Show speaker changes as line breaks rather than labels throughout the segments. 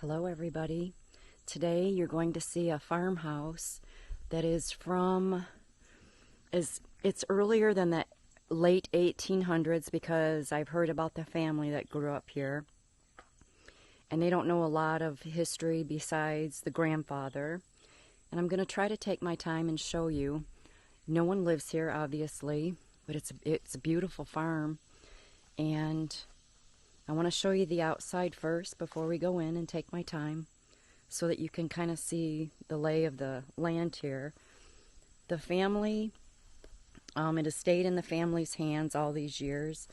Hello everybody. Today you're going to see a farmhouse that is from, it's earlier than the late 1800s because I've heard about the family that grew up here. And they don't know a lot of history besides the grandfather. And I'm going to try to take my time and show you. No one lives here, obviously, but it's a beautiful farm. And I want to show you the outside first before we go in and take my time so that you can kind of see the lay of the land here. The family, it has stayed in the family's hands all these years,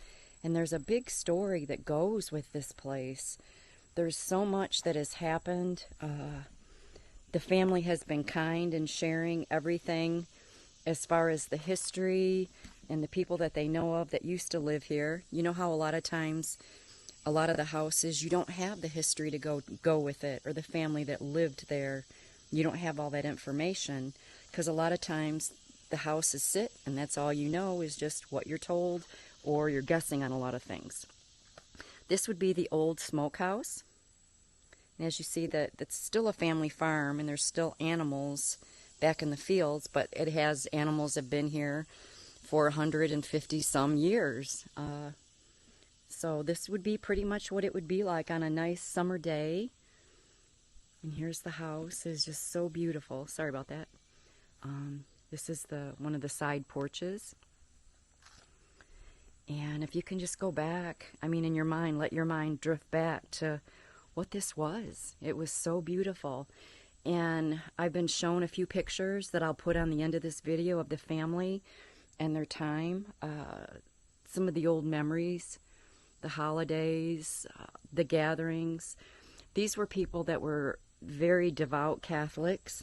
and there's a big story that goes with this place. There's so much that has happened. The family has been kind in sharing everything as far as the history and the people that they know of that used to live here. You know how a lot of times a lot of the houses, you don't have the history to go with it, or the family that lived there. You don't have all that information because a lot of times the houses sit and that's all you know is just what you're told, or you're guessing on a lot of things. This would be the old smokehouse. And as you see, that's still a family farm and there's still animals back in the fields, but it has animals that have been here for 150 some years. So this would be pretty much what it would be like on a nice summer day. And here's the house. It's just so beautiful. Sorry about that. This is one of the side porches. And if you can just go back, I mean, in your mind, let your mind drift back to what this was. It was so beautiful. And I've been shown a few pictures that I'll put on the end of this video of the family and their time. Some of the old memories, the holidays, the gatherings. These were people that were very devout Catholics.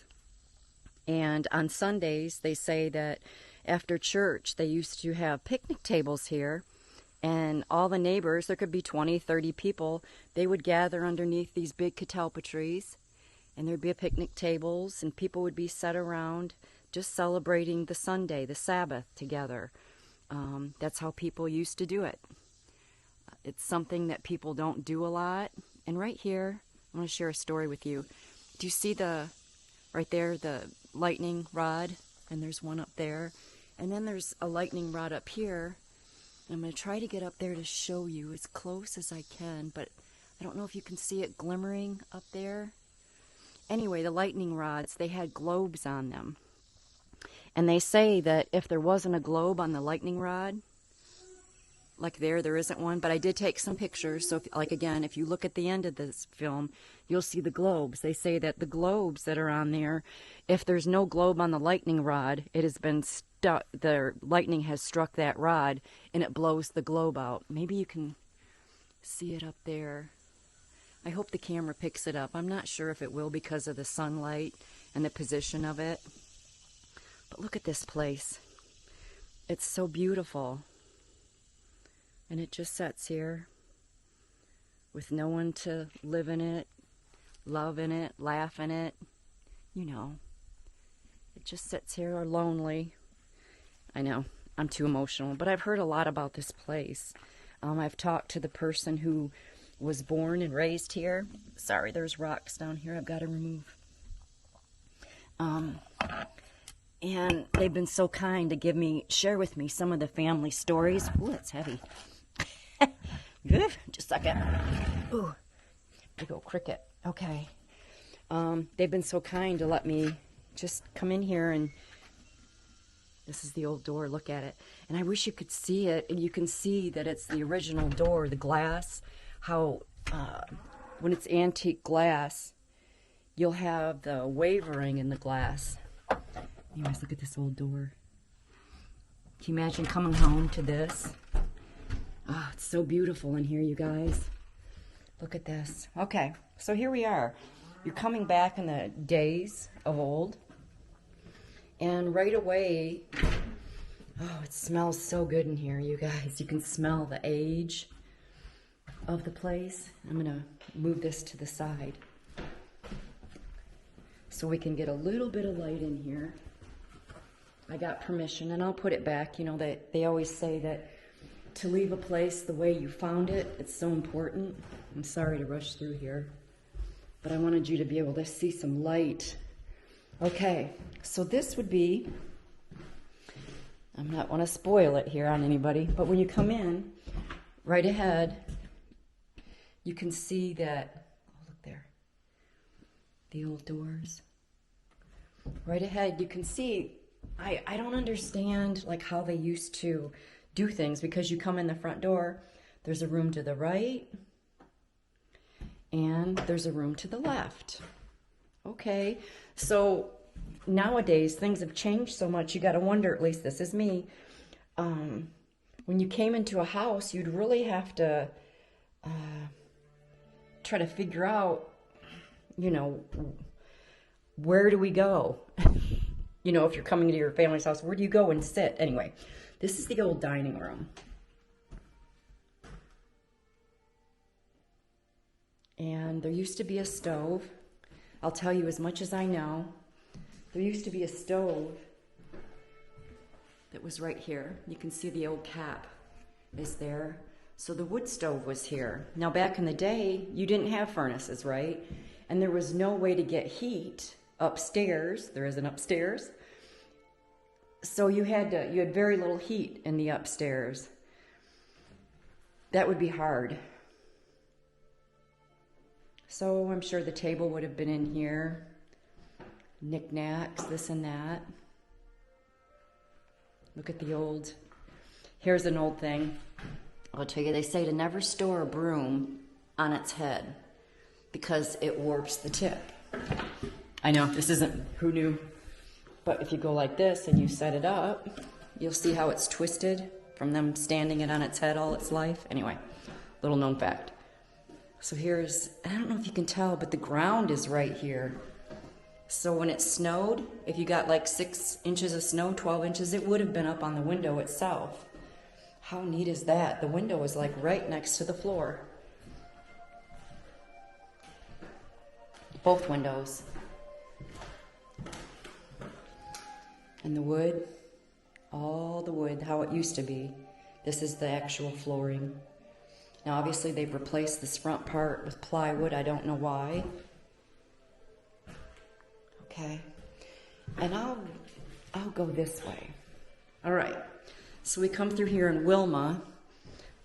And on Sundays, they say that after church, they used to have picnic tables here. And all the neighbors, there could be 20, 30 people, they would gather underneath these big catalpa trees. And there'd be picnic tables, and people would be set around just celebrating the Sunday, the Sabbath together. That's how people used to do it. It's something that people don't do a lot. And right here, I want to share a story with you. Do you see right there, the lightning rod? And there's one up there. And then there's a lightning rod up here. I'm going to try to get up there to show you as close as I can, but I don't know if you can see it glimmering up there. Anyway, the lightning rods, they had globes on them. And they say that if there wasn't a globe on the lightning rod, like there isn't one, but I did take some pictures. So, again, if you look at the end of this film, you'll see the globes. They say that the globes that are on there, if there's no globe on the lightning rod, it has been stuck. The lightning has struck that rod, and it blows the globe out. Maybe you can see it up there. I hope the camera picks it up. I'm not sure if it will because of the sunlight and the position of it. But look at this place. It's so beautiful. And it just sits here with no one to live in it, love in it, laugh in it. You know, it just sits here lonely. I know, I'm too emotional, but I've heard a lot about this place. I've talked to the person who was born and raised here. Sorry, there's rocks down here I've got to remove. And they've been so kind to share with me some of the family stories. Ooh, it's heavy. Good. Just a second. Ooh, big old cricket. Okay. They've been so kind to let me just come in here, and this is the old door. Look at it. And I wish you could see it, and you can see that it's the original door, the glass. How when it's antique glass, you'll have the wavering in the glass. Anyways, look at this old door. Can you imagine coming home to this? Oh, it's so beautiful in here, you guys. Look at this. Okay, so here we are. You're coming back in the days of old. And right away, oh, it smells so good in here, you guys. You can smell the age of the place. I'm going to move this to the side so we can get a little bit of light in here. I got permission, and I'll put it back. You know, they always say that to leave a place the way you found it, it's so important. I'm sorry to rush through here. but I wanted you to be able to see some light. Okay, so this would be, I'm not want to spoil it here on anybody, but when you come in, right ahead, you can see that, oh look there, the old doors. Right ahead, you can see, I don't understand like how they used to do things, because you come in the front door, there's a room to the right, and there's a room to the left. Okay, so nowadays things have changed so much, you got to wonder, at least this is me, when you came into a house, you'd really have to try to figure out, you know, where do we go? You know, if you're coming to your family's house, where do you go and sit? Anyway, this is the old dining room. And there used to be a stove. I'll tell you as much as I know. There used to be a stove that was right here. You can see the old cap is there. So the wood stove was here. Now back in the day, you didn't have furnaces, right? And there was no way to get heat upstairs. There isn't upstairs. So you had very little heat in the upstairs. That would be hard. So I'm sure the table would have been in here. Knickknacks, this and that. Look at the old, here's an old thing. I'll tell you, they say to never store a broom on its head because it warps the tip. I know, this isn't, who knew? But if you go like this and you set it up, you'll see how it's twisted from them standing it on its head all its life. Anyway, little known fact. So here's, I don't know if you can tell, but the ground is right here. So when it snowed, if you got like 6 inches of snow, 12 inches, it would have been up on the window itself. How neat is that? The window is like right next to the floor. Both windows. And the wood, all the wood, how it used to be. This is the actual flooring. Now obviously they've replaced this front part with plywood. I don't know why. Okay. And I'll go this way. All right. So we come through here in Wilma.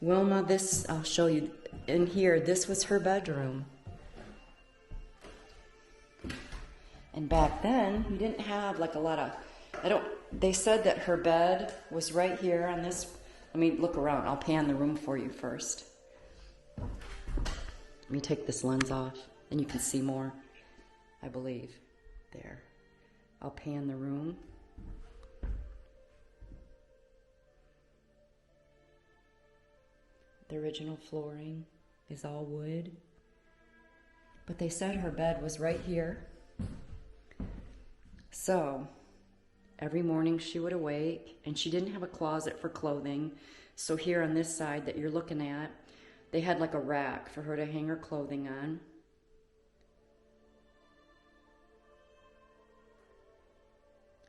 Wilma, this, I'll show you in here, this was her bedroom. And back then, you didn't have like a lot of, they said that her bed was right here on this. Let me look around. I'll pan the room for you first. Let me take this lens off and you can see more, I believe. There. I'll pan the room. The original flooring is all wood. But they said her bed was right here. So every morning she would awake, and she didn't have a closet for clothing. So here on this side that you're looking at, they had like a rack for her to hang her clothing on.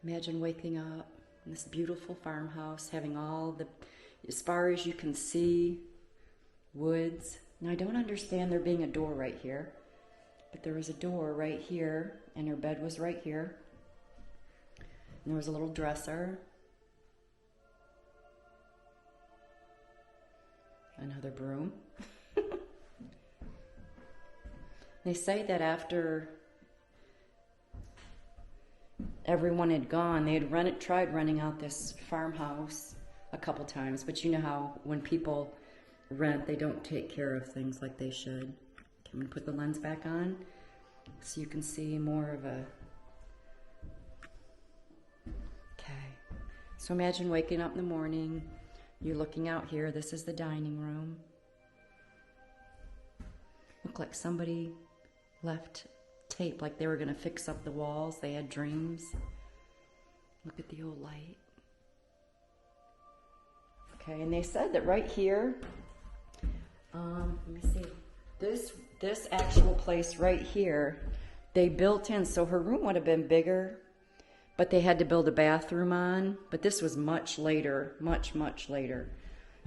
Imagine waking up in this beautiful farmhouse, having all the, as far as you can see, woods. Now I don't understand there being a door right here, but there was a door right here, and her bed was right here. And there was a little dresser. Another broom. They say that after everyone had gone, they had tried renting out this farmhouse a couple times, but you know how when people rent, they don't take care of things like they should. Can we put the lens back on so you can see more of a... Okay. So imagine waking up in the morning, you're looking out here, this is the dining room. Looked like somebody left tape, like they were going to fix up the walls. They had dreams. Look at the old light. Okay, and they said that right here, let me see, this actual place right here, they built in, so her room would have been bigger, but they had to build a bathroom on, but this was much later, much, much later.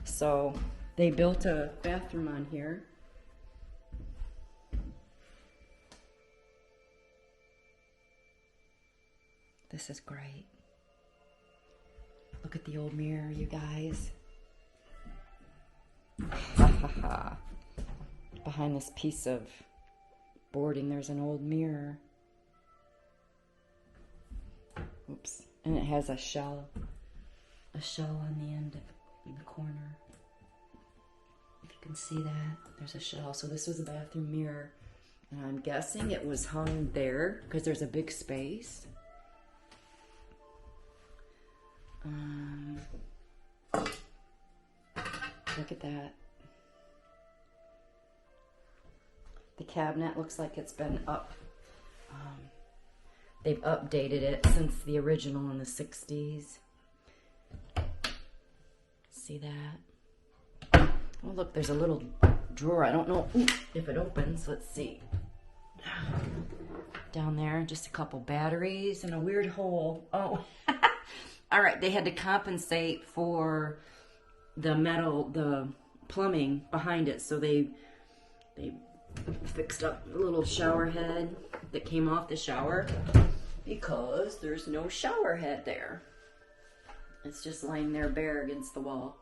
So they built a bathroom on here. This is great. Look at the old mirror, you guys. Ha ha ha. Behind this piece of boarding, there's an old mirror. Oops. And it has a shell on the end in the corner. If you can see that, there's a shell. So this was a bathroom mirror. And I'm guessing it was hung there because there's a big space. Look at that. The cabinet looks like it's been up. They've updated it since the original in the 60s. See that? Oh, look, there's a little drawer. I don't know if it opens. Let's see. Down there, just a couple batteries and a weird hole. Oh, all right. They had to compensate for the metal, the plumbing behind it. So they fixed up a little shower head that came off the shower because there's no shower head there. It's just lying there bare against the wall.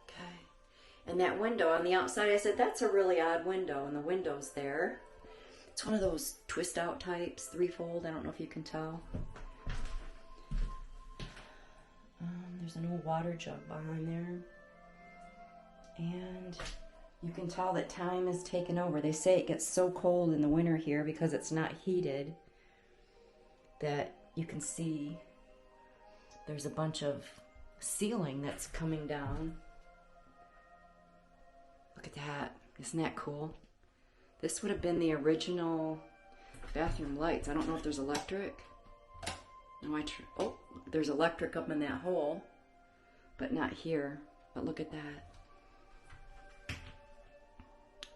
Okay. And that window on the outside, I said, that's a really odd window, and the window's there. It's one of those twist out types, threefold. I don't know if you can tell. There's an old water jug behind there. And you can tell that time is taken over. They say it gets so cold in the winter here because it's not heated that you can see there's a bunch of ceiling that's coming down. Look at that. Isn't that cool? This would have been the original bathroom lights. I don't know if there's electric. No, oh, there's electric up in that hole, but not here. But look at that.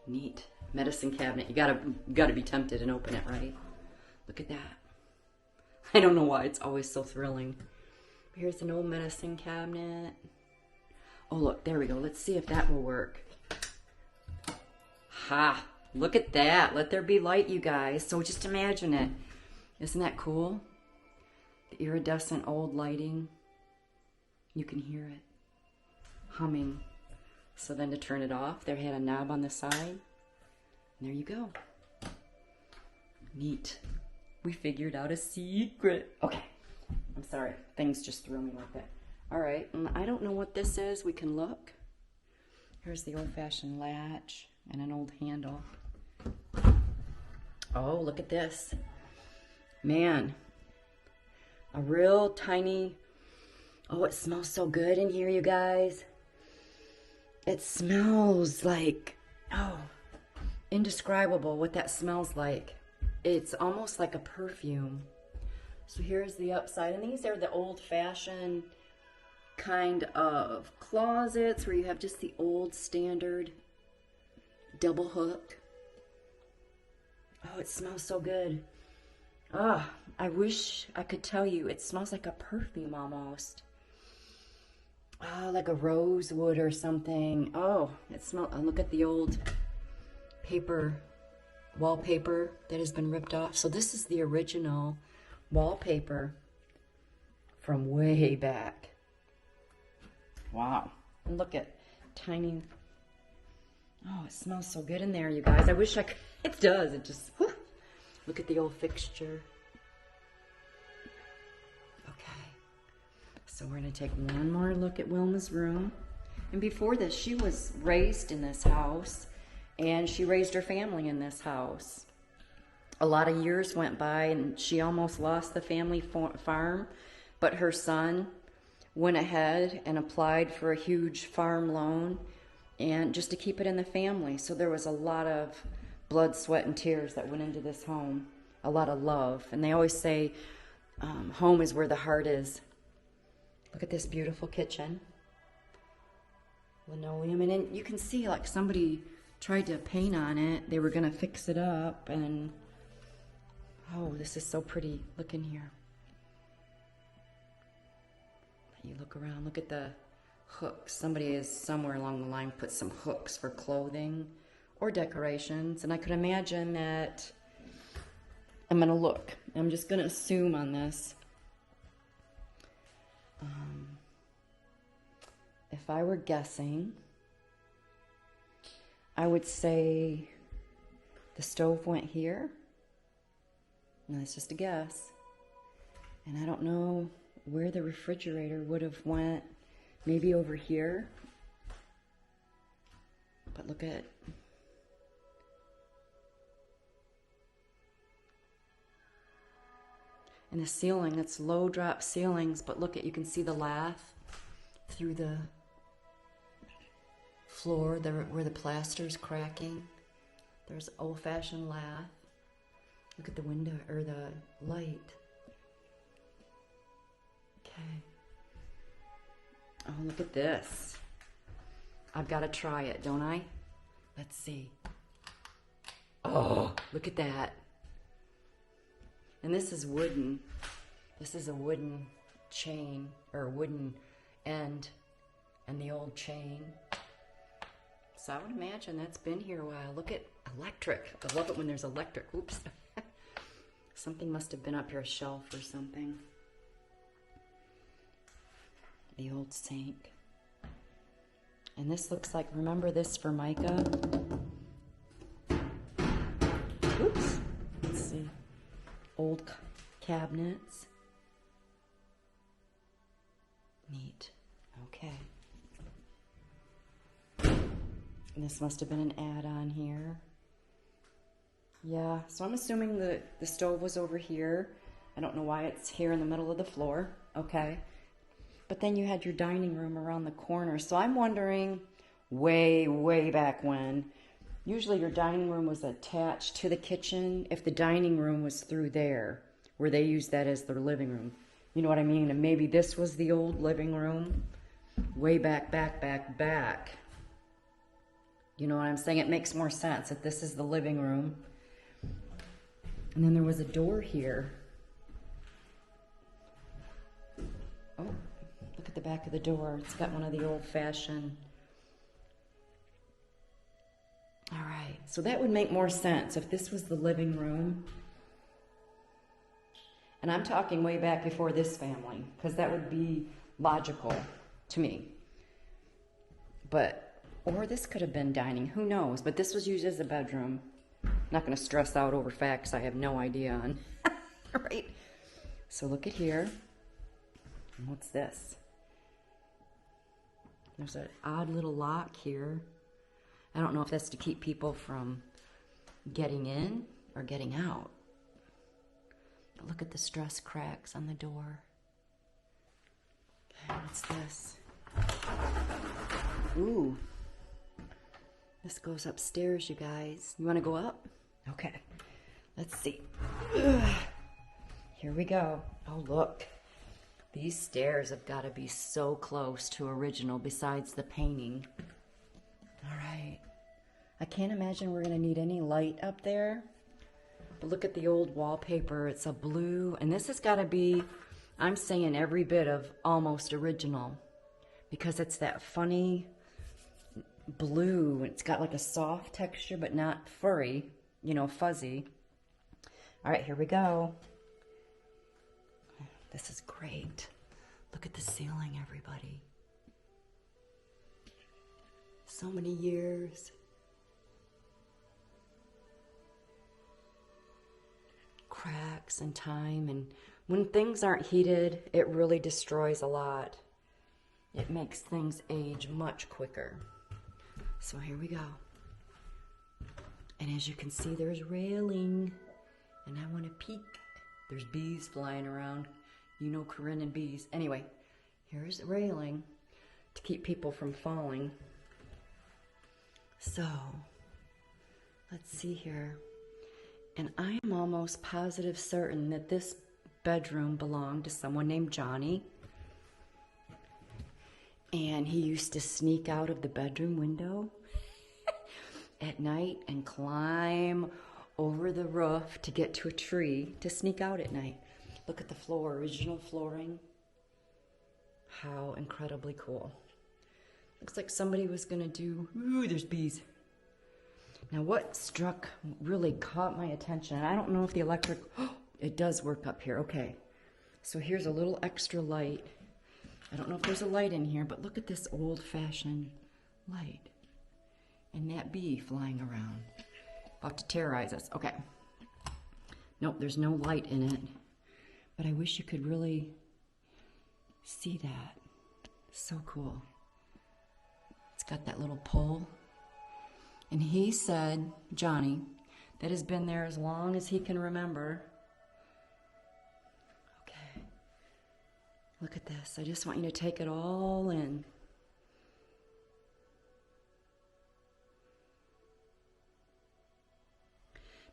Neat. Medicine cabinet. You gotta be tempted and open it, right? Look at that. I don't know why it's always so thrilling. Here's an old medicine cabinet. Oh, look, there we go. Let's see if that will work. Ha! Look at that. Let there be light, you guys. So just imagine it. Isn't that cool? The iridescent old lighting. You can hear it humming. So then to turn it off, there had a knob on the side. And there you go. Neat. We figured out a secret. Okay. I'm sorry. Things just threw me like that. All right. I don't know what this is. We can look. Here's the old-fashioned latch and an old handle. Oh, look at this. Man. A real tiny... Oh, it smells so good in here, you guys. It smells like... Oh, indescribable what that smells like. It's almost like a perfume. So here's the upside. And these are the old-fashioned kind of closets where you have just the old standard double hook. Oh, it smells so good. Ah, I wish I could tell you. It smells like a perfume almost. Oh, like a rosewood or something. Oh, it smells. Look at the old paper, wallpaper that has been ripped off. So this is the original wallpaper from way back. Wow. And look at tiny. Oh, it smells so good in there, you guys. I wish I could. It does. It just. Whew. Look at the old fixture. Okay. So we're going to take one more look at Wilma's room. And before this, she was raised in this house. And she raised her family in this house. A lot of years went by and she almost lost the family farm. But her son went ahead and applied for a huge farm loan and just to keep it in the family. So there was a lot of blood, sweat, and tears that went into this home. A lot of love. And they always say home is where the heart is. Look at this beautiful kitchen. Linoleum. And then you can see like somebody tried to paint on it. They were going to fix it up. And oh, this is so pretty. Look in here. Let you look around. Look at the hooks. Somebody has somewhere along the line put some hooks for clothing or decorations. And I could imagine that I'm going to look. I'm just going to assume on this. If I were guessing, I would say the stove went here. And that's just a guess. And I don't know where the refrigerator would have went. Maybe over here. But look at... And the ceiling, it's low drop ceilings, but look at, you can see the lath through the floor where the plaster's cracking. There's old-fashioned lath. Look at the window, or the light. Okay. Oh, look at this. I've got to try it, don't I? Let's see. Oh, look at that. And this is wooden. This is a wooden chain, or a wooden end, and the old chain. So I would imagine that's been here a while. Look at electric. I love it when there's electric. Oops. Something must have been up here, a shelf or something. The old sink. And this looks like, remember this Formica? Oops. Let's see. Old cabinets. Neat. Okay. And this must have been an add-on here. Yeah, so I'm assuming the stove was over here. I don't know why it's here in the middle of the floor. Okay. But then you had your dining room around the corner. So I'm wondering, way, way back when, usually your dining room was attached to the kitchen if the dining room was through there, where they used that as their living room. You know what I mean? And maybe this was the old living room, way back. You know what I'm saying? It makes more sense that this is the living room. And then there was a door here. Oh, look at the back of the door. It's got one of the old-fashioned... All right, so that would make more sense if this was the living room. And I'm talking way back before this family, because that would be logical to me. But, or this could have been dining, who knows? But this was used as a bedroom. I'm not going to stress out over facts I have no idea on. Right? So look at here. And what's this? There's an odd little lock here. I don't know if that's to keep people from getting in or getting out. But look at the stress cracks on the door. Okay, what's this? Ooh. This goes upstairs, you guys. You want to go up? Okay. Let's see. Ugh. Here we go. Oh, look. These stairs have got to be so close to original besides the painting. All right. I can't imagine we're going to need any light up there. But look at the old wallpaper. It's a blue. And this has got to be, I'm saying every bit of almost original. Because it's that funny blue. It's got like a soft texture, but not furry. You know, fuzzy. All right, here we go. This is great. Look at the ceiling, everybody. So many years. Cracks and time, and when things aren't heated, it really destroys a lot. It makes things age much quicker. So here we go. And as you can see, there's railing, and I want to peek. There's bees flying around. You know, Corinne and bees. Anyway, here's the railing to keep people from falling. So, let's see here. And I am almost positive certain that this bedroom belonged to someone named Johnny. And he used to sneak out of the bedroom window at night and climb over the roof to get to a tree to sneak out at night. Look at the floor, original flooring. How incredibly cool. Looks like somebody was gonna do, ooh, there's bees. Now what really caught my attention, and I don't know if the electric, it does work up here, okay. So here's a little extra light. I don't know if there's a light in here, but look at this old-fashioned light. And that bee flying around. About to terrorize us. Okay. Nope, there's no light in it. But I wish you could really see that. So cool. It's got that little pole. And he said, Johnny, that has been there as long as he can remember. Okay. Look at this. I just want you to take it all in.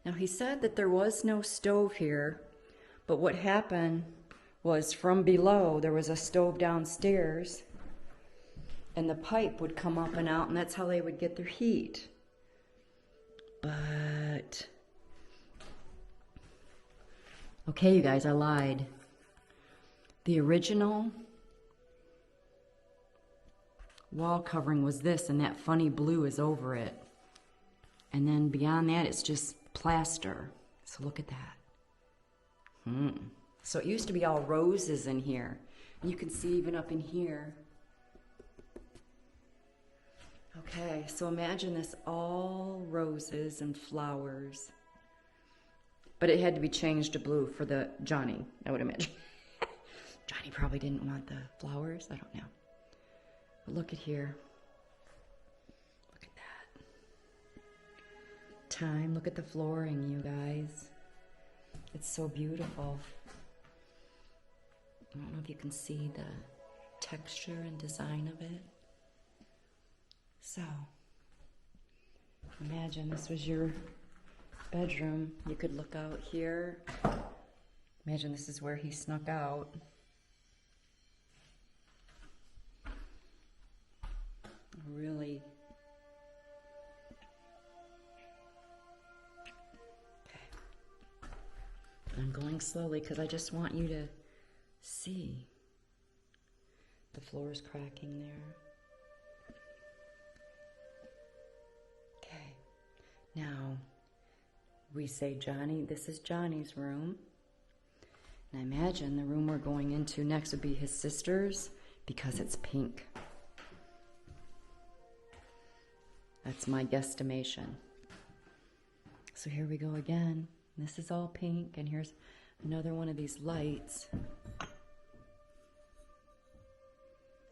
Now he said that there was no stove here, but what happened was from below there was a stove downstairs and the pipe would come up and out, and that's how they would get their heat. But, okay, you guys, I lied. The original wall covering was this, and that funny blue is over it. And then beyond that, it's just plaster. So look at that. So it used to be all roses in here. And you can see even up in here. Okay, so imagine this all roses and flowers. But it had to be changed to blue for the Johnny, I would imagine. Johnny probably didn't want the flowers, I don't know. But look at here. Look at that. Time, look at the flooring, you guys. It's so beautiful. I don't know if you can see the texture and design of it. So, imagine this was your bedroom. You could look out here. Imagine this is where he snuck out. Really. Okay. I'm going slowly because I just want you to see. The floor is cracking there. Now, we say, Johnny, this is Johnny's room. And I imagine the room we're going into next would be his sister's because it's pink. That's my guesstimation. So here we go again. This is all pink, and here's another one of these lights.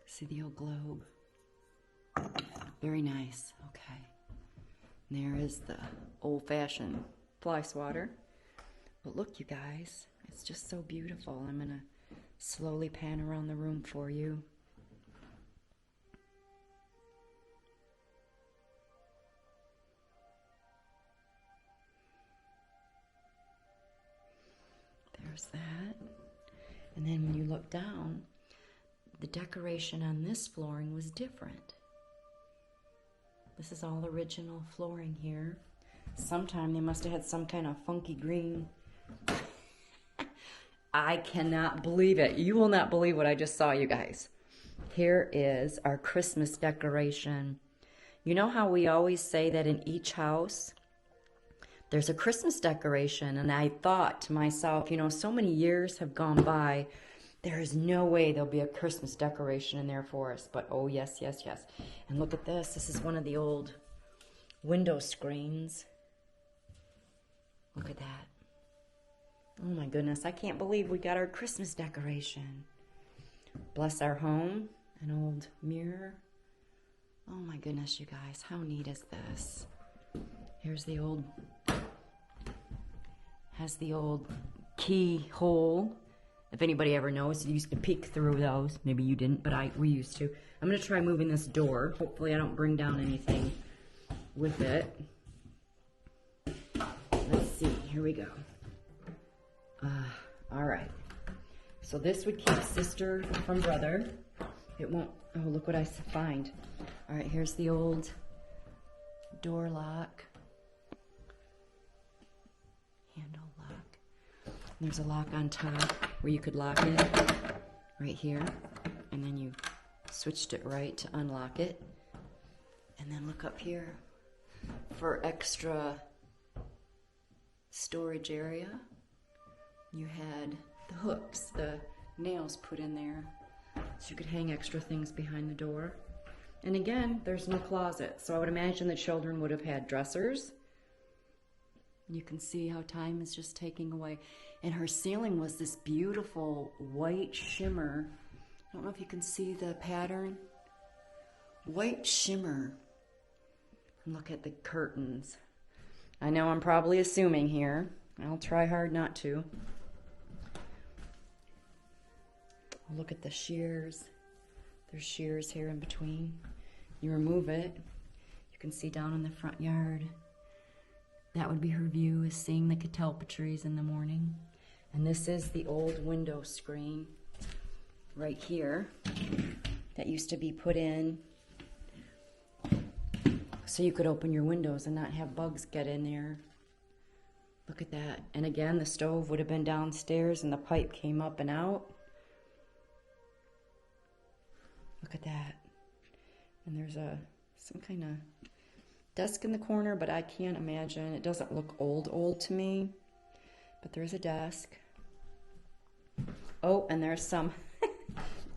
See the old globe? Very nice. Okay. There is the old-fashioned fly swatter. But look, you guys, it's just so beautiful. I'm going to slowly pan around the room for you. There's that. And then when you look down, the decoration on this flooring was different. This is all original flooring here. Sometime they must have had some kind of funky green. I cannot believe it. You will not believe what I just saw, you guys. Here is our Christmas decoration. You know how we always say that in each house there's a Christmas decoration? And I thought to myself, you know, so many years have gone by, there is no way there'll be a Christmas decoration in there for us. But oh, yes, yes, yes. And look at this. This is one of the old window screens. Look at that. Oh my goodness. I can't believe we got our Christmas decoration. Bless our home. An old mirror. Oh my goodness, you guys. How neat is this? Here's the old, has the old keyhole. If anybody ever knows, you used to peek through those. Maybe you didn't, but we used to. I'm going to try moving this door. Hopefully I don't bring down anything with it. Let's see. Here we go. All right. So this would keep sister from brother. It won't. Oh, look what I find. All right, here's the old door lock. Handle lock. There's a lock on top where you could lock it right here. And then you switched it right to unlock it. And then look up here. for extra storage area. You had the hooks, the nails put in there, so you could hang extra things behind the door. And again, there's no closet, so I would imagine the children would have had dressers. You can see how time is just taking away. And her ceiling was this beautiful white shimmer. I don't know if you can see the pattern. White shimmer. And look at the curtains. I know I'm probably assuming here. I'll try hard not to. Look at the shears. There's shears here in between. You remove it. You can see down in the front yard. That would be her view, is seeing the catalpa trees in the morning. And this is the old window screen right here that used to be put in so you could open your windows and not have bugs get in there. Look at that. And again, the stove would have been downstairs and the pipe came up and out. Look at that. And there's some kind of desk in the corner, but I can't imagine. It doesn't look old to me. But there's a desk. Oh, and there's some,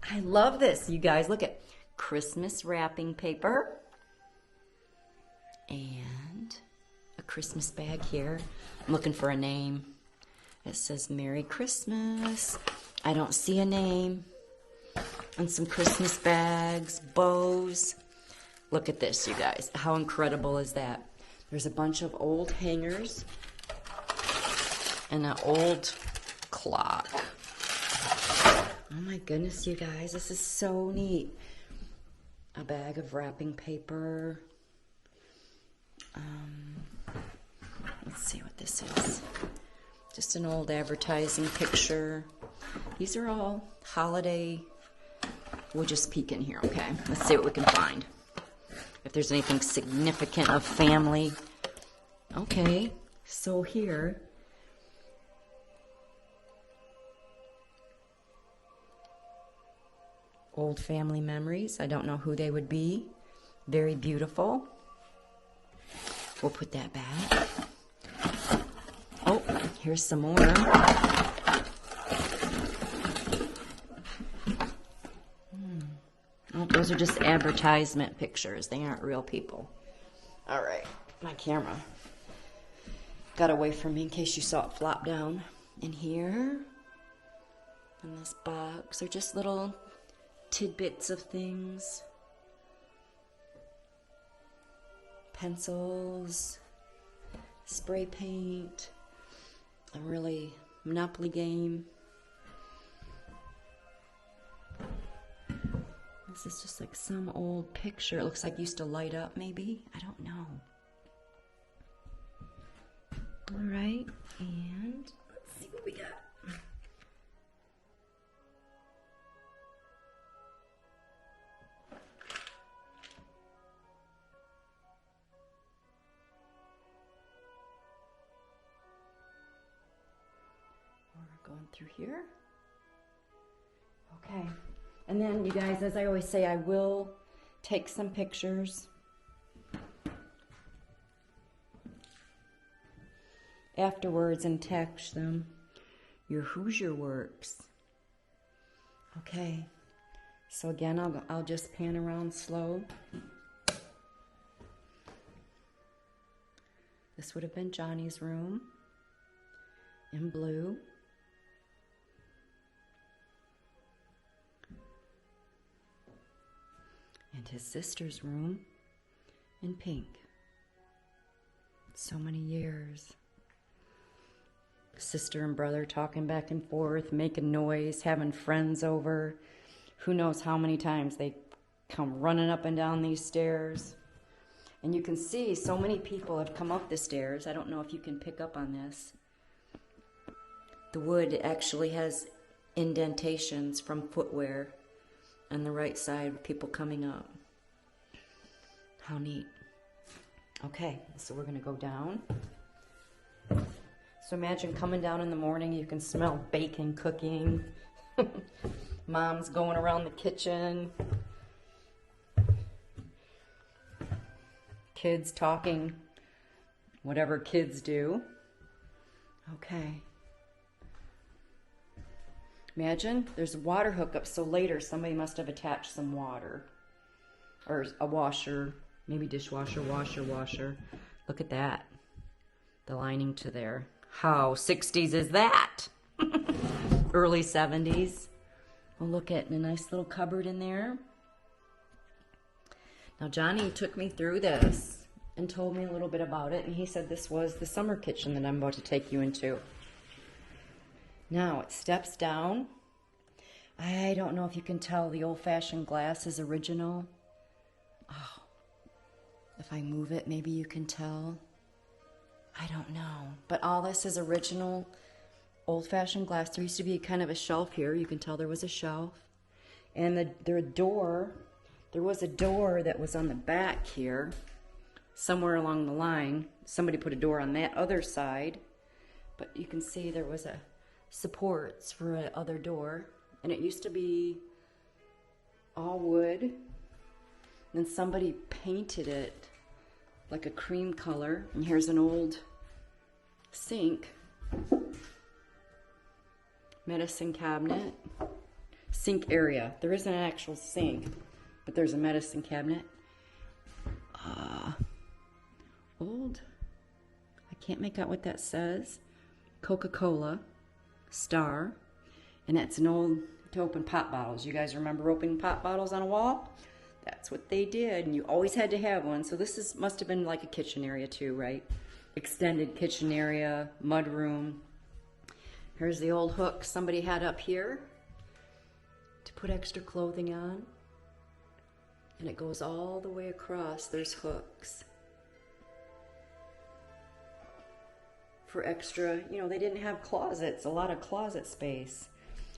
I love this, you guys. Look at Christmas wrapping paper. And a Christmas bag here. I'm looking for a name. It says Merry Christmas. I don't see a name. And some Christmas bags, bows. Look at this, you guys. How incredible is that? There's a bunch of old hangers and an old clock. Oh my goodness, you guys. This is so neat. A bag of wrapping paper. Let's see what this is. Just an old advertising picture. These are all holiday. We'll just peek in here, okay? Let's see what we can find. If there's anything significant of family. Okay, so here. Old family memories. I don't know who they would be. Very beautiful. We'll put that back. Oh, here's some more. Oh, those are just advertisement pictures. They aren't real people. All right, my camera got away from me in case you saw it flop down. In here, in this box, are just little tidbits of things. Pencils, spray paint, a really Monopoly game. This is just like some old picture. It looks like it used to light up, maybe. I don't know. All right, and let's see what we got. We're going through here. Okay. And then, you guys, as I always say, I will take some pictures afterwards and text them your Hoosier works. Okay. So again, I'll just pan around slow. This would have been Johnny's room in blue. And his sister's room in pink. So many years. Sister and brother talking back and forth, making noise, having friends over. Who knows how many times they come running up and down these stairs. And you can see so many people have come up the stairs. I don't know if you can pick up on this. The wood actually has indentations from footwear on the right side with people coming up. How neat. Okay, so we're going to go down. So imagine coming down in the morning, you can smell bacon cooking. Mom's going around the kitchen. kids talking, whatever kids do. Okay. Imagine there's a water hookup, so later somebody must have attached some water. Or a washer, maybe dishwasher, washer. Look at that. The lining to there. How 60s is that? Early 70s. Well, look at a nice little cupboard in there. Now, Johnny took me through this and told me a little bit about it, and he said this was the summer kitchen that I'm about to take you into. Now, it steps down. I don't know if you can tell the old-fashioned glass is original. Oh, if I move it, maybe you can tell. I don't know. But all this is original old-fashioned glass. There used to be kind of a shelf here. You can tell there was a shelf. And the door, there was a door that was on the back here, somewhere along the line. Somebody put a door on that other side. But you can see there was a supports for a other door. And it used to be all wood. Then somebody painted it like a cream color. And here's an old sink. Medicine cabinet. Sink area. There isn't an actual sink, but there's a medicine cabinet. Old. I can't make out what that says. Coca-Cola. Star. And that's an old to open pop bottles. You guys remember opening pop bottles on a wall? That's what they did, and you always had to have one. So this must have been like a kitchen area too, right? Extended kitchen area, mud room. Here's the old hook somebody had up here to put extra clothing on. And it goes all the way across. There's hooks for extra, you know, they didn't have closets, a lot of closet space.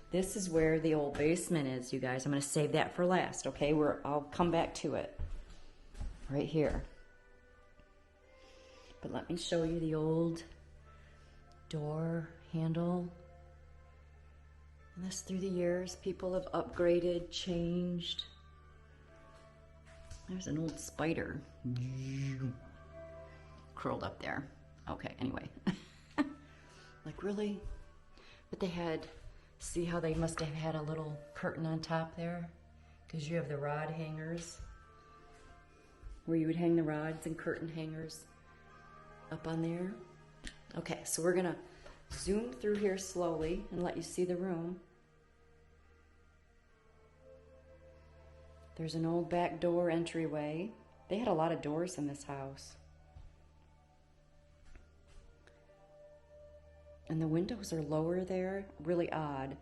This is where the old basement is, you guys. I'm going to save that for last, okay? I'll come back to it right here. But let me show you the old door handle. And this, through the years, people have upgraded, changed. There's an old spider curled up there. Okay, anyway. Like, really? But they had... See how they must have had a little curtain on top there? Because you have the rod hangers where you would hang the rods and curtain hangers up on there. Okay, so we're going to zoom through here slowly and let you see the room. There's an old back door entryway. They had a lot of doors in this house. And the windows are lower there, really odd.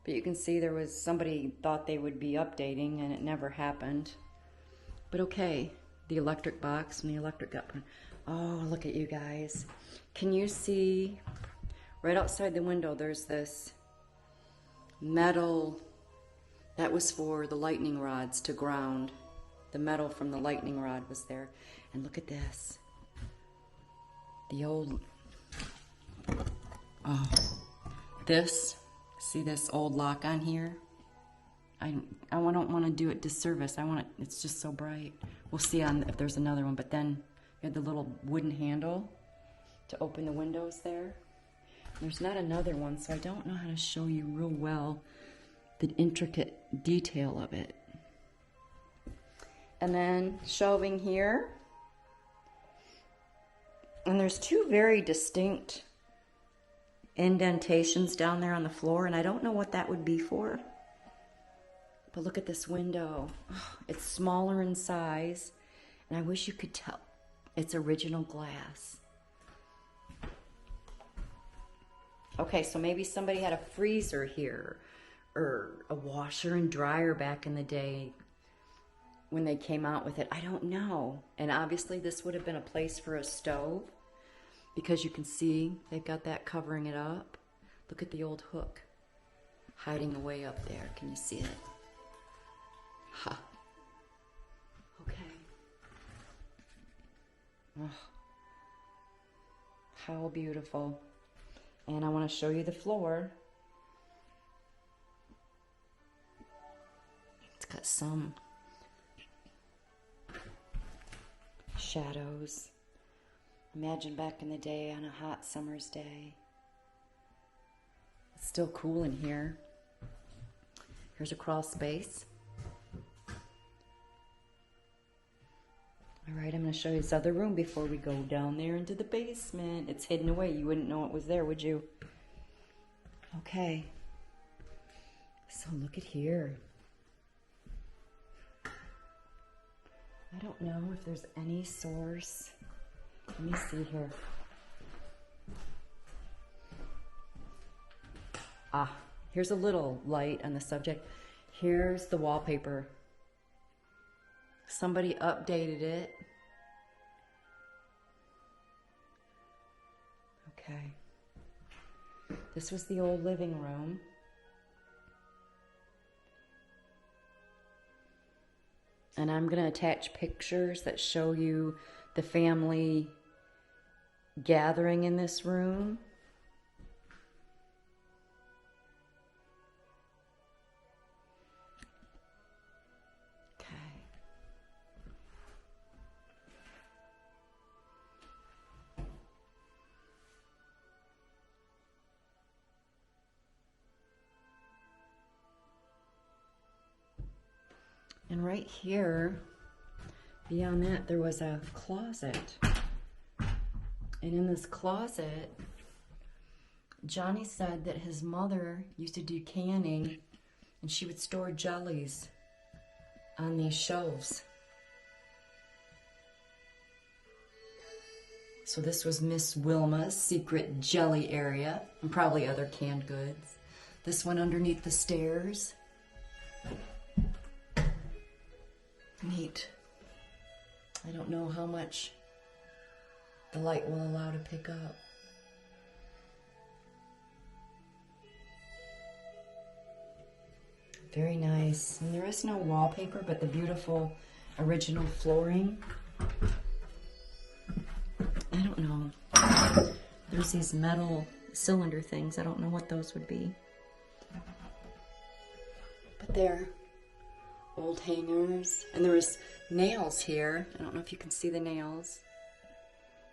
But you can see there was somebody thought they would be updating and it never happened. But okay, the electric box and the electric got put. Oh, look at you guys. Can you see right outside the window there's this metal that was for the lightning rods to ground. The metal from the lightning rod was there. And look at this. The old... Oh, see this old lock on here? I don't want to do it disservice. It's just so bright. We'll see if there's another one, but then you had the little wooden handle to open the windows there. There's not another one, so I don't know how to show you real well the intricate detail of it. And then shelving here. And there's two very distinct indentations down there on the floor, and I don't know what that would be for. But look at this window. Oh, it's smaller in size, and I wish you could tell it's original glass. Okay, so maybe somebody had a freezer here, or a washer and dryer back in the day when they came out with it. I don't know. And obviously this would have been a place for a stove, because you can see they've got that covering it up. Look at the old hook hiding away up there. Can you see it? Ha. Okay. Oh, how beautiful. And I want to show you the floor. It's got some shadows. Imagine back in the day on a hot summer's day. It's still cool in here. Here's a crawl space. All right, I'm going to show you this other room before we go down there into the basement. It's hidden away. You wouldn't know it was there, would you? Okay. So look at here. I don't know if there's any source. Let me see here. Ah, here's a little light on the subject. Here's the wallpaper. Somebody updated it. Okay. This was the old living room. And I'm going to attach pictures that show you the family gathering in this room. And right here, beyond that, there was a closet. And in this closet, Johnny said that his mother used to do canning, and she would store jellies on these shelves. So this was Miss Wilma's secret jelly area, and probably other canned goods. This went underneath the stairs. Neat. I don't know how much the light will allow to pick up. Very nice. And there is no wallpaper, but the beautiful original flooring. I don't know. There's these metal cylinder things. I don't know what those would be. But they're old hangers, and there was nails here. I don't know if you can see the nails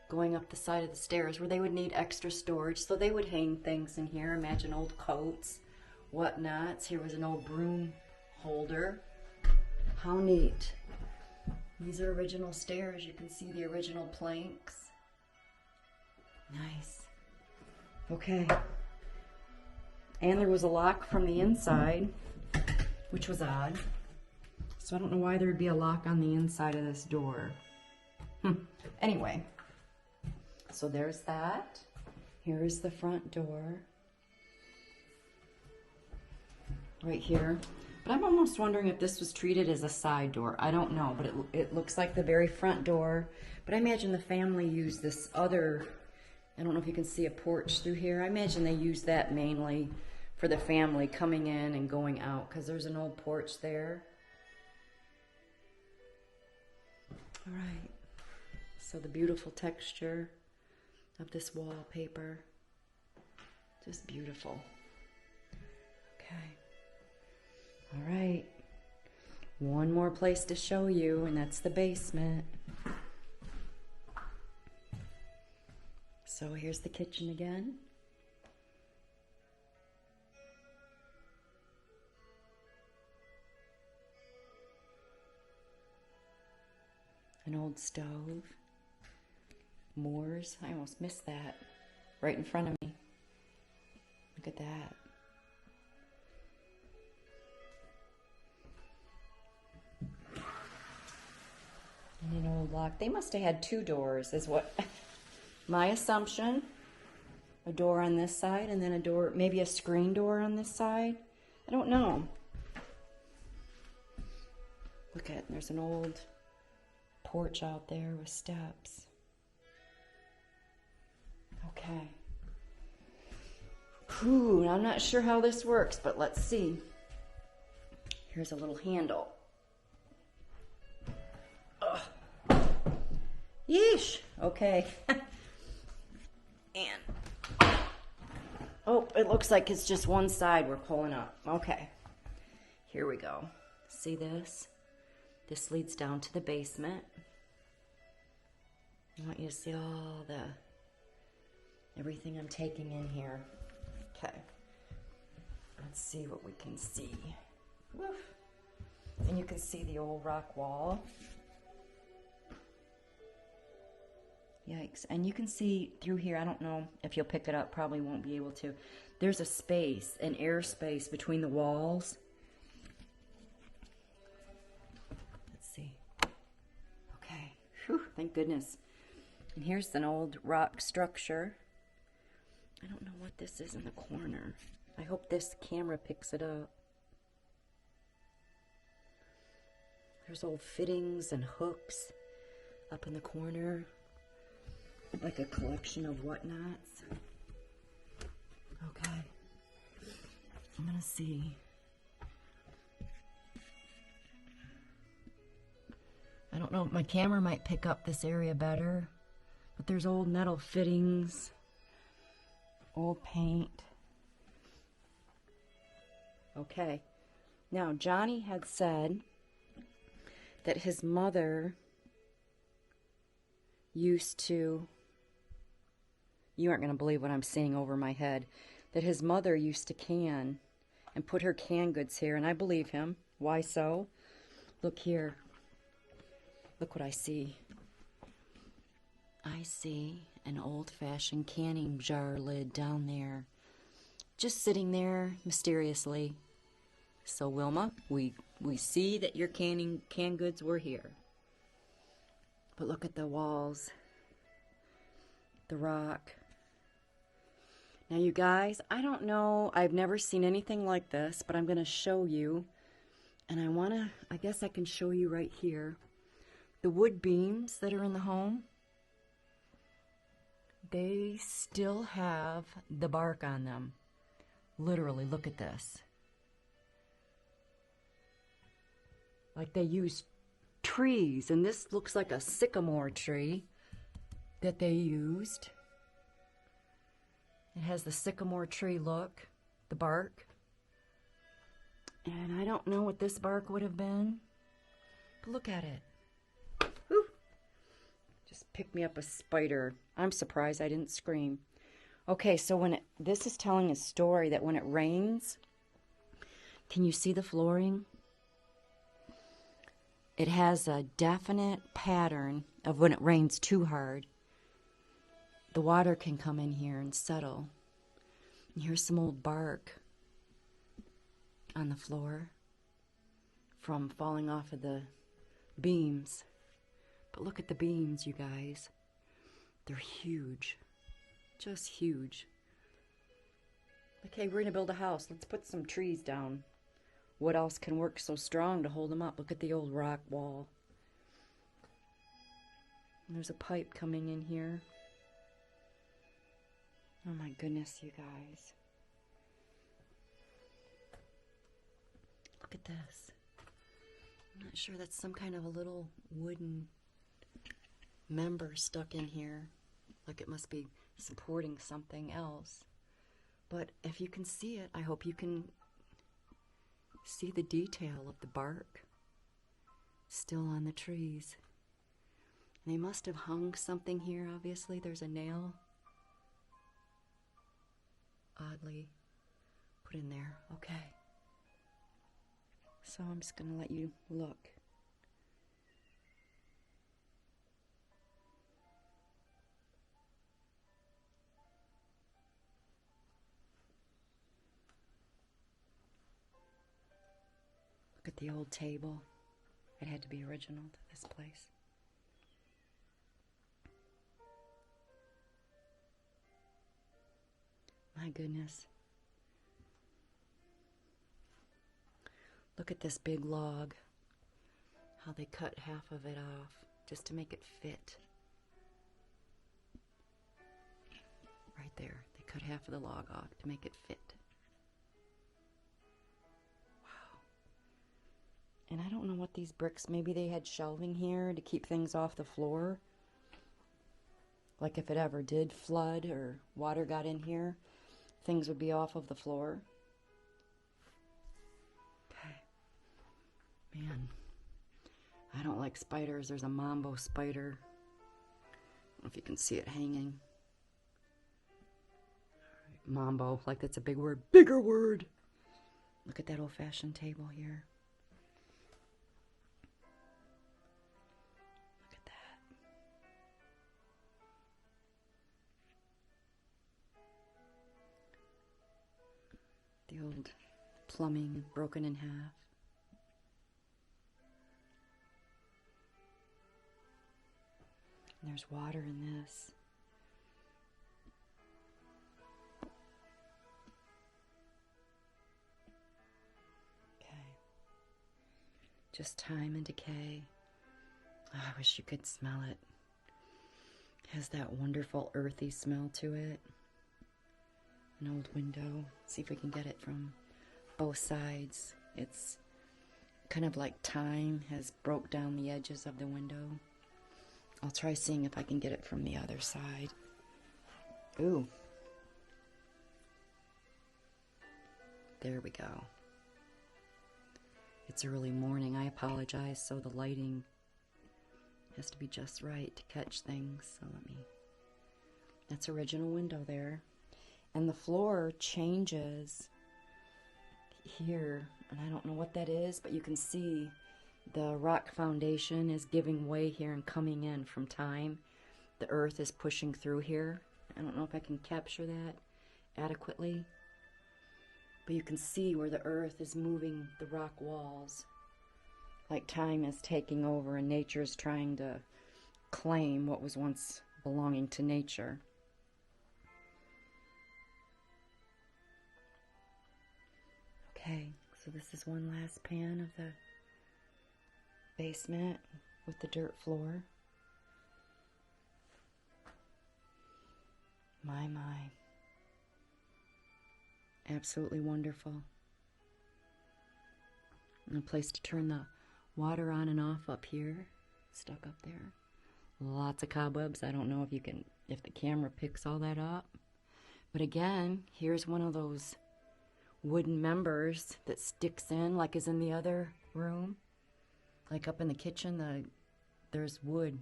going up the side of the stairs where they would need extra storage, so they would hang things in here. Imagine old coats, whatnots. Here was an old broom holder. How neat. These are original stairs. You can see the original planks. Nice. Okay. And there was a lock from the inside, which was odd. So I don't know why there would be a lock on the inside of this door. Anyway, so there's that. Here's the front door. Right here. But I'm almost wondering if this was treated as a side door. I don't know, but it looks like the very front door. But I imagine the family used this other, I don't know if you can see a porch through here. I imagine they used that mainly for the family coming in and going out, because there's an old porch there. All right, so the beautiful texture of this wallpaper, just beautiful. Okay, all right, one more place to show you, and that's the basement. So here's the kitchen again. An old stove. Moors. I almost missed that. Right in front of me. Look at that. And an old lock. They must have had two doors, is what my assumption. A door on this side and then a door, maybe a screen door on this side. I don't know. Look at, there's an old porch out there with steps. Okay. Whew, I'm not sure how this works, but let's see. Here's a little handle. Ugh. Yeesh. Okay. And, oh, it looks like it's just one side we're pulling up. Okay. Here we go. See this? This leads down to the basement. I want you to see all the everything I'm taking in here. Okay. Let's see what we can see. Woof. And you can see the old rock wall. Yikes. And you can see through here, I don't know if you'll pick it up, probably won't be able to. There's a space, an air space between the walls. Let's see. Okay. Whew, thank goodness. And here's an old rock structure. I don't know what this is in the corner. I hope this camera picks it up. There's old fittings and hooks up in the corner. Like a collection of whatnots. Okay. I'm gonna see. I don't know, my camera might pick up this area better. But there's old metal fittings. Old paint. Okay. Now, Johnny had said that his mother used to, you aren't going to believe what I'm seeing over my head, that his mother used to can and put her canned goods here, and I believe him. Why so? Look here. Look what I see. I see an old-fashioned canning jar lid down there, just sitting there mysteriously. So Wilma, we see that your canned goods were here. But look at the walls, the rock. Now you guys, I don't know, I've never seen anything like this, but I'm going to show you. And I guess I can show you right here. The wood beams that are in the home, they still have the bark on them. Literally, look at this. Like they use trees, and this looks like a sycamore tree that they used. It has the sycamore tree look, the bark. And I don't know what this bark would have been, but look at it. Whew. Just picked me up a spider. I'm surprised I didn't scream. Okay, so this is telling a story that when it rains, can you see the flooring? It has a definite pattern of when it rains too hard. The water can come in here and settle. And here's some old bark on the floor from falling off of the beams. But look at the beams, you guys. They're huge. Just huge. Okay, we're going to build a house. Let's put some trees down. What else can work so strong to hold them up? Look at the old rock wall. And there's a pipe coming in here. Oh my goodness, you guys. Look at this. I'm not sure, that's some kind of a little wooden member stuck in here. Like it must be supporting something else. But if you can see it, I hope you can see the detail of the bark still on the trees. And they must have hung something here, obviously. There's a nail. Oddly put in there. Okay. So I'm just going to let you look. Look at the old table. It had to be original to this place. My goodness. Look at this big log. How they cut half of it off just to make it fit. Right there. They cut half of the log off to make it fit. Wow. And I don't know what these bricks, maybe they had shelving here to keep things off the floor. Like if it ever did flood or water got in here, things would be off of the floor. Man, I don't like spiders. There's a mambo spider know if you can see it hanging. Mambo, like that's a big word. Bigger word. Look at that old-fashioned table here. Look at that. The old plumbing broken in half. And there's water in this. Just time and decay. Oh, I wish you could smell it. It has that wonderful earthy smell to it. An old window. See if we can get it from both sides. It's kind of like time has broke down the edges of the window. I'll try seeing if I can get it from the other side. Ooh. There we go. It's early morning, I apologize, so the lighting has to be just right to catch things. So that's original window there. And the floor changes here, and I don't know what that is, but you can see the rock foundation is giving way here and coming in from time. The earth is pushing through here. I don't know if I can capture that adequately. But you can see where the earth is moving the rock walls. Like time is taking over and nature is trying to claim what was once belonging to nature. Okay, so this is one last pan of the basement with the dirt floor. My. Absolutely wonderful. And a place to turn the water on and off up here. Stuck up there. Lots of cobwebs. I don't know if the camera picks all that up. But again, here's one of those wooden members that sticks in like is in the other room. Like up in the kitchen, there's wood.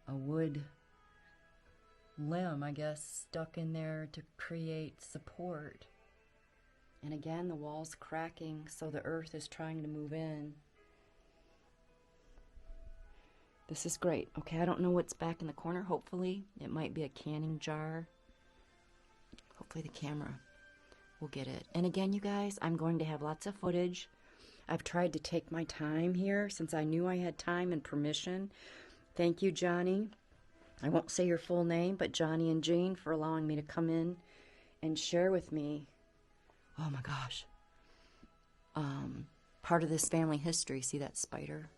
A wood limb, I guess, stuck in there to create support. And again, the wall's cracking, so the earth is trying to move in. This is great. Okay, I don't know what's back in the corner. Hopefully, it might be a canning jar. Hopefully the camera will get it. And again, you guys, I'm going to have lots of footage. I've tried to take my time here since I knew I had time and permission. Thank you, Johnny. I won't say your full name, but Johnny and Jean, for allowing me to come in and share with me, oh my gosh, part of this family history. See that spider?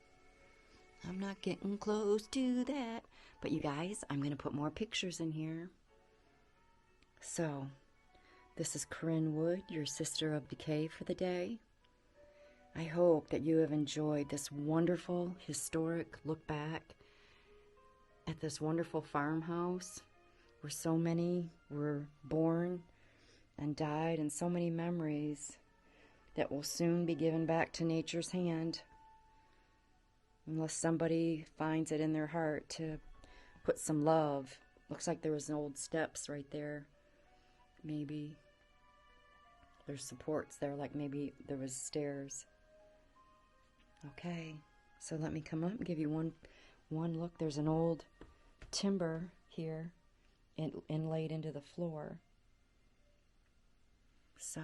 I'm not getting close to that. But you guys, I'm going to put more pictures in here. So, this is Corinne Wood, your sister of decay for the day. I hope that you have enjoyed this wonderful, historic look back at this wonderful farmhouse where so many were born and died, and so many memories that will soon be given back to nature's hand, unless somebody finds it in their heart to put some love. Looks like there was old steps right there. Maybe there's supports there, like maybe there was stairs. Okay, so let me come up and give you one look. There's an old timber here inlaid into the floor. So,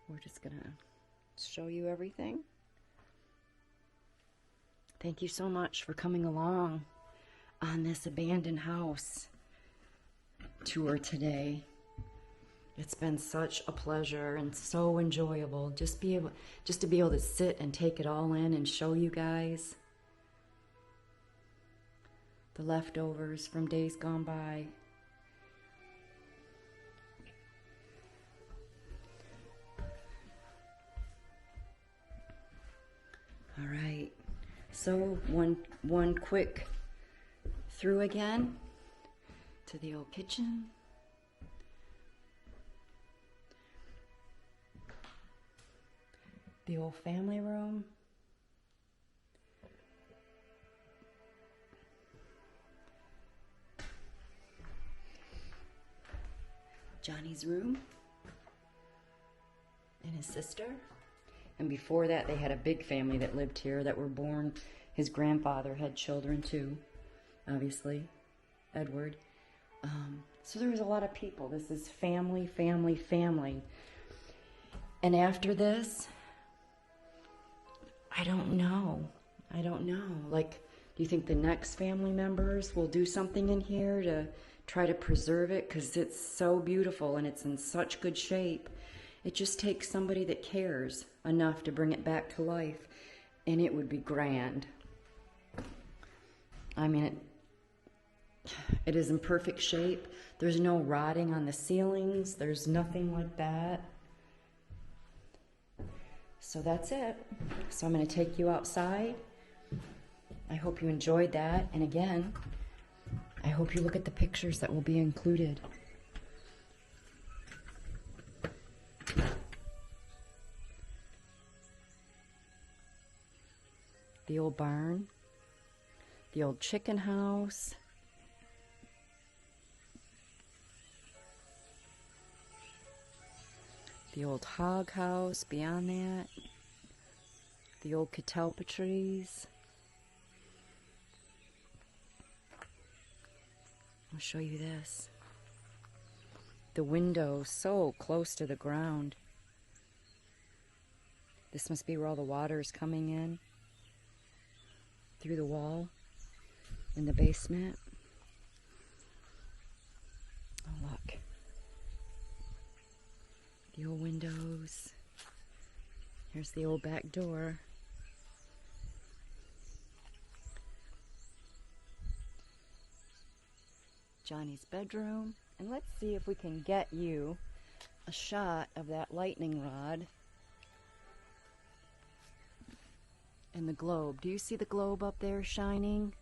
we're just going to show you everything. Thank you so much for coming along on this abandoned house tour today. It's been such a pleasure and so enjoyable just to be able to sit and take it all in and show you guys the leftovers from days gone by. All right, so one quick through again to the old kitchen. The old family room. Johnny's room and his sister. And before that, they had a big family that lived here that were born. His grandfather had children too, obviously, Edward. So there was a lot of people. This is family, family, family. And after this, I don't know. I don't know. Like, do you think the next family members will do something in here to try to preserve it? Because it's so beautiful and it's in such good shape. It just takes somebody that cares enough to bring it back to life, and it would be grand. I mean, it is in perfect shape. There's no rotting on the ceilings. There's nothing like that. So that's it. So I'm going to take you outside. I hope you enjoyed that. And again, I hope you look at the pictures that will be included. The old barn, the old chicken house, the old hog house beyond that, the old catalpa trees. I'll show you this. The window so close to the ground. This must be where all the water is coming in. Through the wall in the basement. Oh, look. The old windows. Here's the old back door. Johnny's bedroom. And let's see if we can get you a shot of that lightning rod and the globe. Do you see the globe up there shining?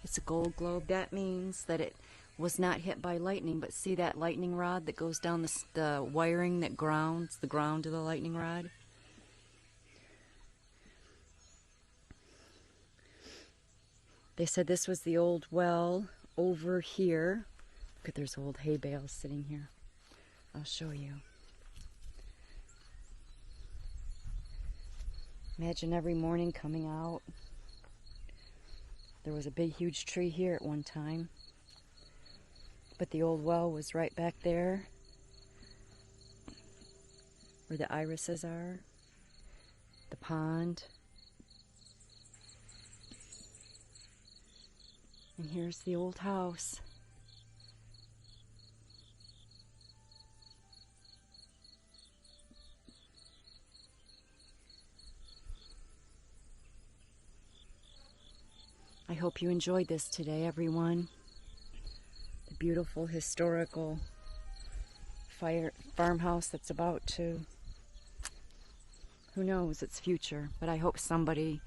It's a gold globe. That means that it was not hit by lightning, but see that lightning rod that goes down the wiring that grounds the ground to the lightning rod? They said this was the old well over here. Look at, there's old hay bales sitting here. I'll show you. Imagine every morning coming out. There was a big, huge tree here at one time. But the old well was right back there where the irises are. The pond. And here's the old house. I hope you enjoyed this today, everyone. The beautiful historical farmhouse that's about to, who knows, its future. But I hope somebody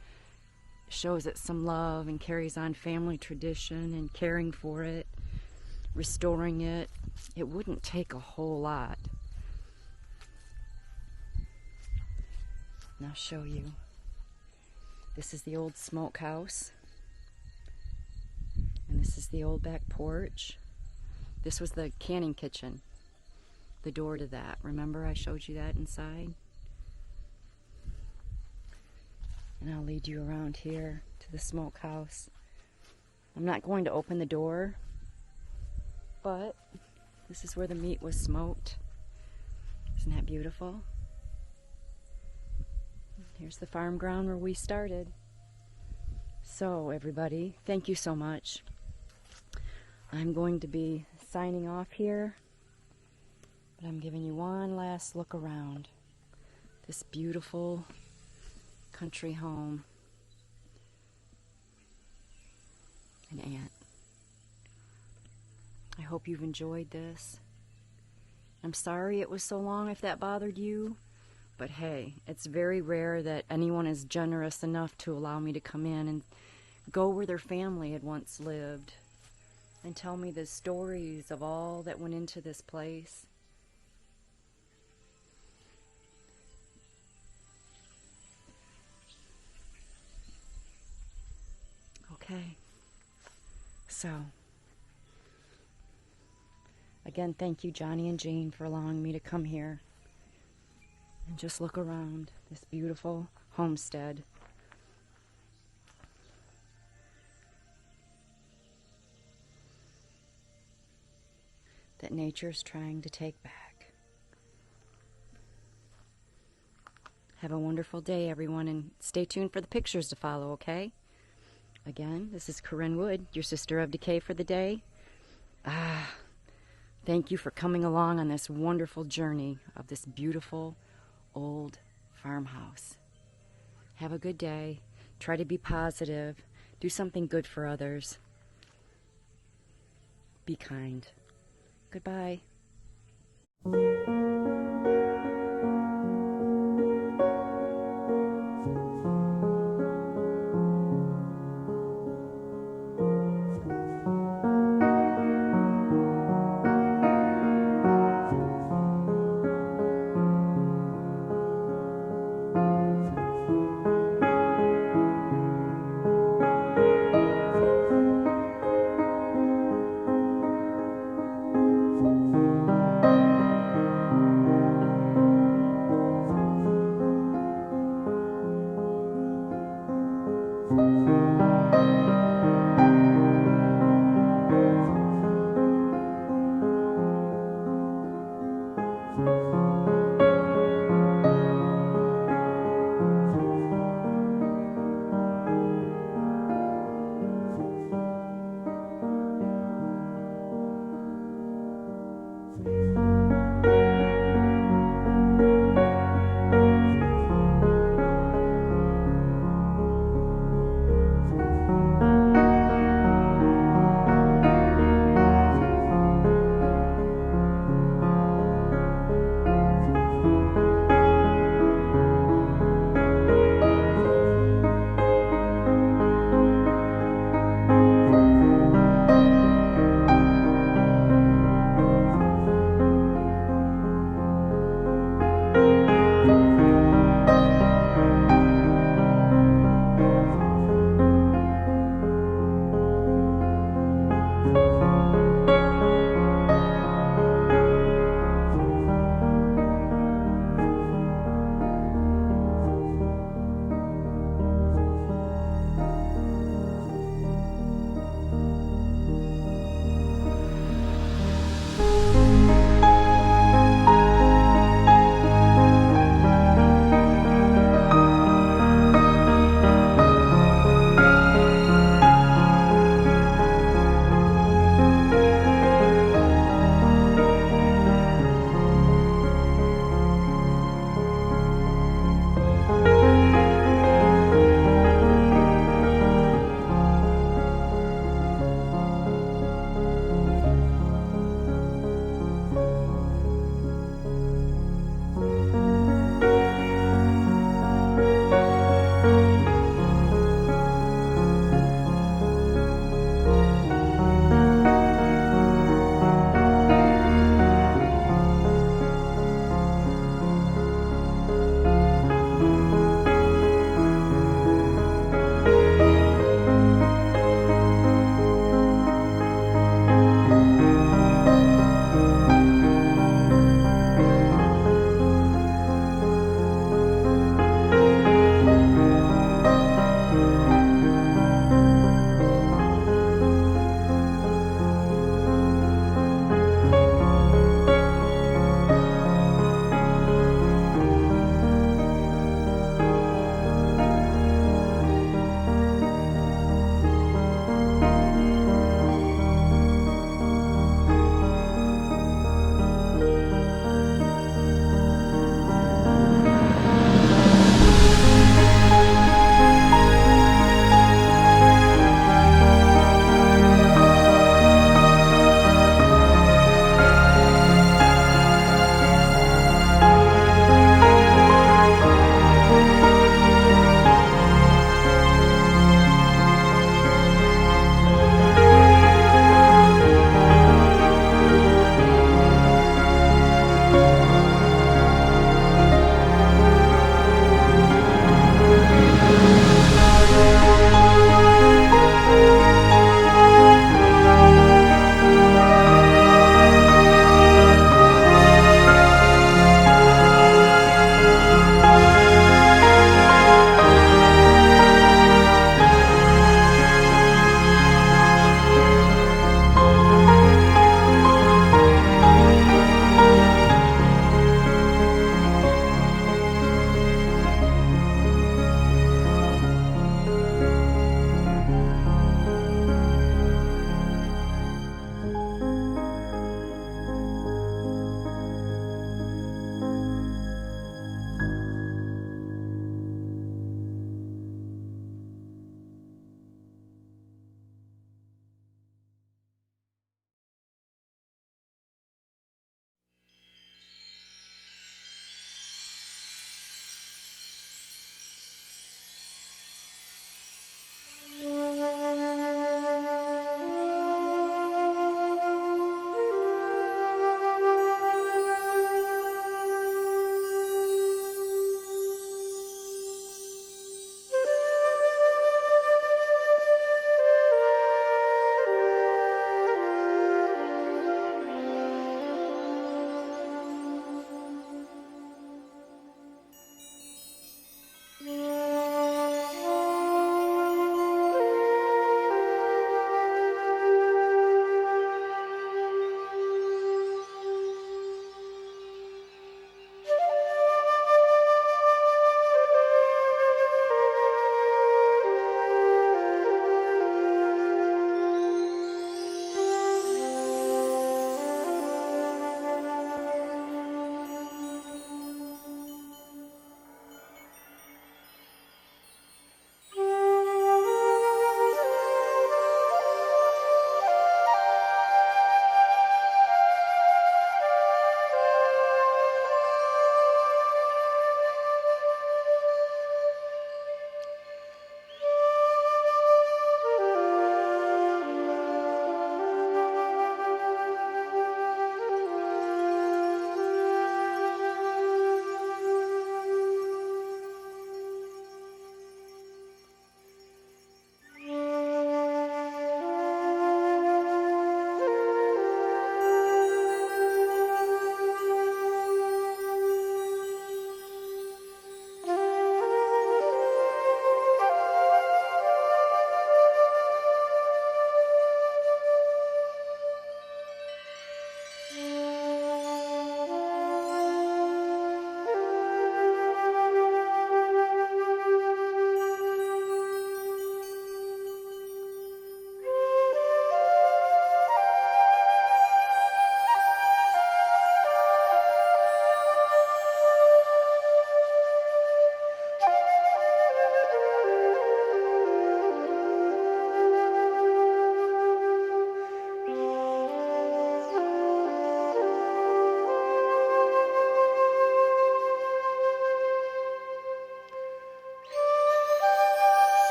shows it some love and carries on family tradition and caring for it, restoring it. It wouldn't take a whole lot. And I'll show you. This is the old smokehouse. And this is the old back porch. This was the canning kitchen. The door to that. Remember I showed you that inside? And I'll lead you around here to the smokehouse. I'm not going to open the door, but this is where the meat was smoked. Isn't that beautiful? Here's the farm ground where we started. So everybody, thank you so much. I'm going to be signing off here, but I'm giving you one last look around this beautiful country home. An aunt. I hope you've enjoyed this. I'm sorry it was so long if that bothered you, but hey, it's very rare that anyone is generous enough to allow me to come in and go where their family had once lived and tell me the stories of all that went into this place. Okay, so Again, thank you, Johnny and Jane, for allowing me to come here and just look around this beautiful homestead. That nature's trying to take back. Have a wonderful day, everyone, and stay tuned for the pictures to follow, okay? Again, this is Corinne Wood, your sister of decay for the day. Thank you for coming along on this wonderful journey of this beautiful old farmhouse. Have a good day. Try to be positive. Do something good for others. Be kind. Goodbye.